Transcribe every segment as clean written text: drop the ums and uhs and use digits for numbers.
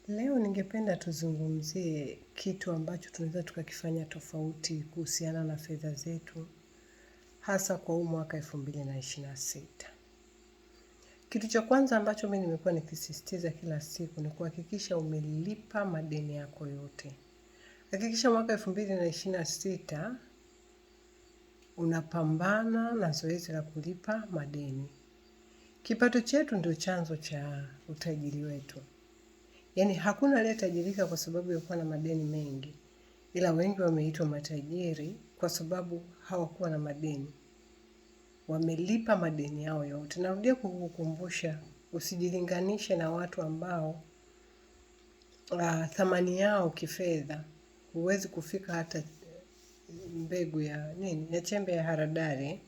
Leo ningependa tuzungumzie kitu ambacho tunaweza tukakifanya tofauti kuhusiana na fedha zetu, hasa kwa huu mwaka 2026. Kitu cha kwanza ambacho mimi nimekuwa nikisisitiza kila siku ni kuhakikisha umelipa madeni yako yote. Hakikisha mwaka 2026 unapambana na zoezi la kulipa madeni. Kipato chetu ndio chanzo cha utajiri wetu. Yaani hakuna aliyetajirika kwa sababu ya kuwa na madeni mengi, ila wengi wameitwa matajiri kwa sababu hawakuwa na madeni. Wamelipa madeni yao yote. Narudia kukukumbusha, usijilinganishe na watu ambao thamani yao kifedha huwezi kufika hata mbegu ya chembe ya haradali.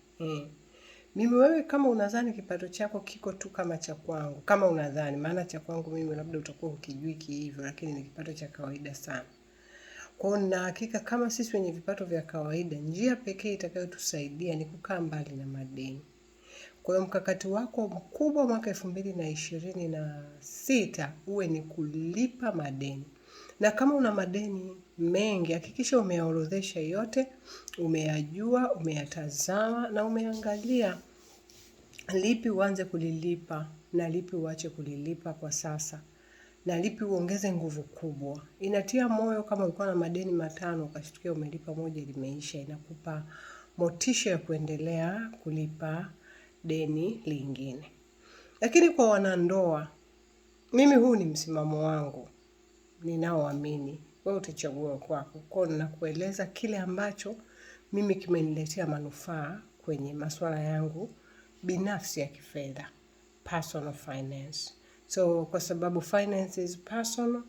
Mimi wewe kama unadhani kipato chako kiko tu kama cha kwangu, kama unadhani, maana cha kwangu mimi labda utakuwa ukijui hivyo, lakini ni kipato cha kawaida sana. Kwa hiyo nina hakika kama sisi wenye vipato vya kawaida, njia pekee itakayotusaidia ni kukaa mbali na madeni. Kwa hiyo mkakati wako mkubwa mwaka 2026 uwe ni kulipa madeni. Na kama una madeni mengi, hakikisha umeyaorodhesha yote, umeyajua, umeyatazama na umeangalia lipi uanze kulilipa na lipi uache kulilipa kwa sasa. Na lipi uongeze nguvu kubwa. Inatia moyo kama ulikuwa na madeni 5 ukashtukia umelipa moja limeisha, inakupa motisha ya kuendelea kulipa deni lingine. Lakini kwa wanandoa, mimi huu ni msimamo wangu, ninaoamini. Wewe utachagua kwako. Kwa hiyo ninakueleza kile ambacho mimi kimeniletea manufaa kwenye masuala yangu binafsi ya kifedha, personal finance. So kwa sababu finance is personal,